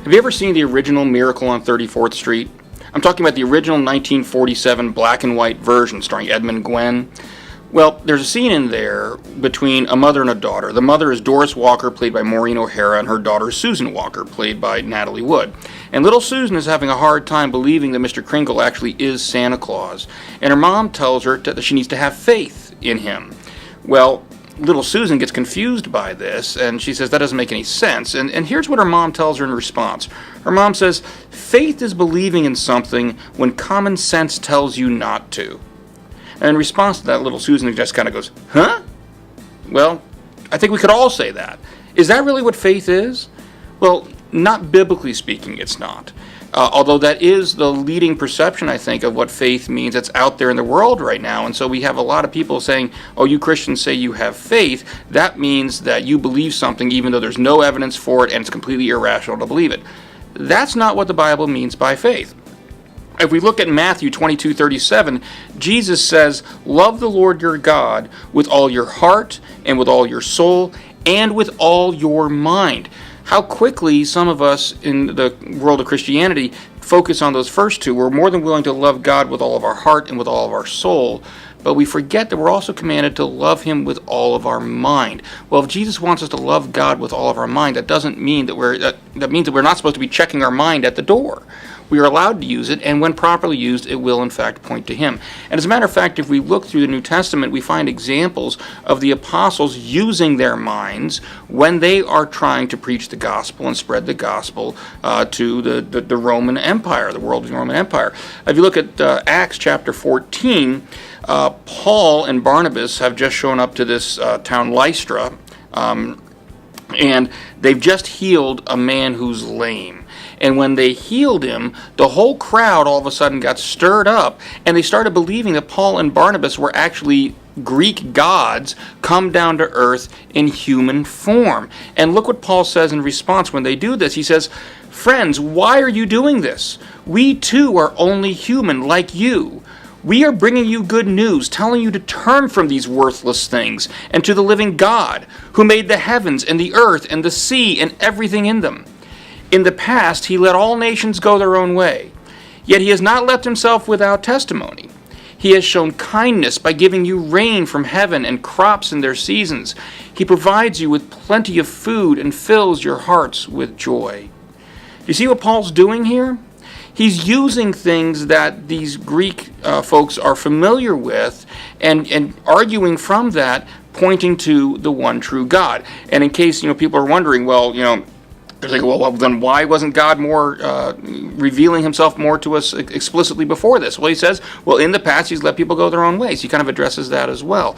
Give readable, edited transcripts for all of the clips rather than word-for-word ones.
Have you ever seen the original Miracle on 34th Street? I'm talking about the original 1947 black and white version starring Edmund Gwenn. Well, there's a scene in there between a mother and a daughter. The mother is Doris Walker, played by Maureen O'Hara, and her daughter is Susan Walker, played by Natalie Wood. And little Susan is having a hard time believing that Mr. Kringle actually is Santa Claus. And her mom tells her that she needs to have faith in him. Well, little Susan gets confused by this, and she says that doesn't make any sense. And here's what her mom tells her in response. Her mom says, faith is believing in something when common sense tells you not to. And in response to that, little Susan just kind of goes, huh? Well, I think we could all say that. Is that really what faith is? Well, not biblically speaking, it's not. Although that is the leading perception, I think, of what faith means that's out there in the world right now. And so we have a lot of people saying, oh, you Christians say you have faith. That means that you believe something even though there's no evidence for it and it's completely irrational to believe it. That's not what the Bible means by faith. If we look at Matthew 22:37, Jesus says, love the Lord your God with all your heart and with all your soul and with all your mind. How quickly some of us in the world of Christianity focus on those first two. We're more than willing to love God with all of our heart and with all of our soul, but we forget that we're also commanded to love him with all of our mind. Well, if Jesus wants us to love God with all of our mind, that doesn't mean that that means that we're not supposed to be checking our mind at the door. We are allowed to use it, and when properly used, it will in fact point to him. And as a matter of fact, if we look through the New Testament, we find examples of the apostles using their minds when they are trying to preach the gospel and spread the gospel to the Roman Empire, the world of the Roman Empire. If you look at Acts chapter 14, Paul and Barnabas have just shown up to this town Lystra, and they've just healed a man who's lame. And when they healed him, the whole crowd all of a sudden got stirred up, and they started believing that Paul and Barnabas were actually Greek gods come down to earth in human form. And look what Paul says in response when they do this. He says, friends, why are you doing this? We too are only human like you. We are bringing you good news, telling you to turn from these worthless things and to the living God, who made the heavens and the earth and the sea and everything in them. In the past, he let all nations go their own way, yet he has not left himself without testimony. He has shown kindness by giving you rain from heaven and crops in their seasons. He provides you with plenty of food and fills your hearts with joy. You see what Paul's doing here? He's using things that these Greek folks are familiar with and arguing from that, pointing to the one true God. And in case people are wondering, they're thinking, well, then why wasn't God more revealing himself more to us explicitly before this? Well, he says, well, in the past, he's let people go their own ways. He kind of addresses that as well.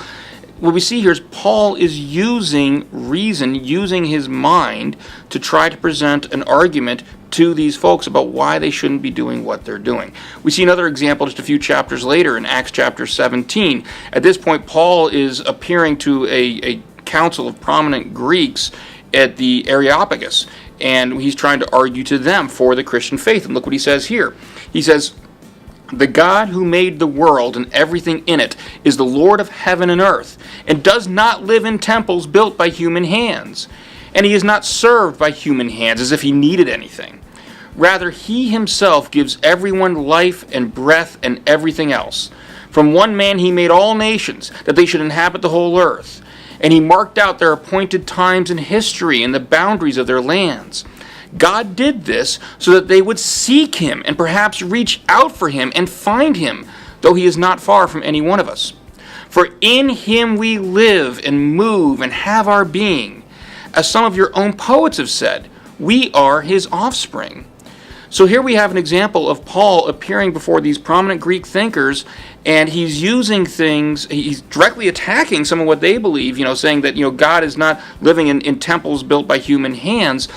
What we see here is Paul is using reason, using his mind to try to present an argument to these folks about why they shouldn't be doing what they're doing. We see another example just a few chapters later in Acts chapter 17. At this point, Paul is appearing to a council of prominent Greeks at the Areopagus, and he's trying to argue to them for the Christian faith. And look what he says here. He says, the God who made the world and everything in it is the Lord of heaven and earth, and does not live in temples built by human hands. And he is not served by human hands as if he needed anything. Rather, he himself gives everyone life and breath and everything else. From one man he made all nations, that they should inhabit the whole earth. And he marked out their appointed times in history and the boundaries of their lands. God did this so that they would seek him and perhaps reach out for him and find him, though he is not far from any one of us. For in him we live and move and have our being. As some of your own poets have said, we are his offspring. So here we have an example of Paul appearing before these prominent Greek thinkers, and he's using things, he's directly attacking some of what they believe, saying that God is not living in temples built by human hands,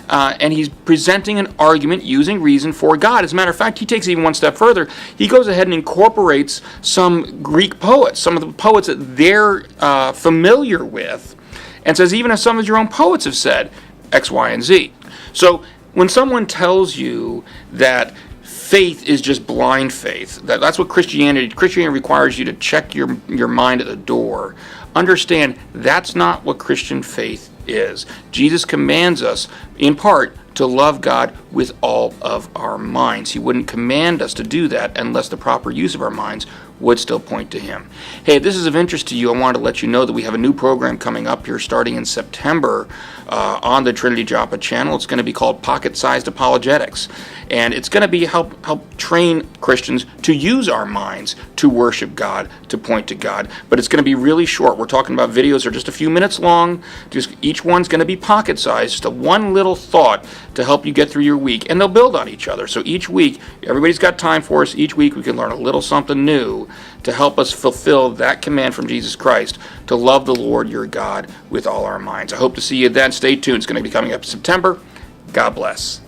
and he's presenting an argument using reason for God. As a matter of fact, he takes it even one step further. He goes ahead and incorporates some Greek poets, some of the poets that they're familiar with, and says, even as some of your own poets have said, X, Y, and Z. So when someone tells you that faith is just blind faith, that's what Christianity requires you to check your mind at the door, understand that's not what Christian faith is. Jesus commands us, in part, to love God with all of our minds. He wouldn't command us to do that unless the proper use of our minds would still point to Him. Hey, if this is of interest to you, I wanted to let you know that we have a new program coming up here starting in September on the Trinity Joppa channel. It's going to be called Pocket-Sized Apologetics, and it's going to be help train Christians to use our minds to worship God, to point to God. But it's going to be really short. We're talking about videos that are just a few minutes long. Just each one's going to be pocket-sized, just a one little thought to help you get through your week, and they'll build on each other. So each week, everybody's got time for us. Each week we can learn a little something new to help us fulfill that command from Jesus Christ to love the Lord your God with all our minds. I hope to see you then. Stay tuned. It's going to be coming up in September. God bless.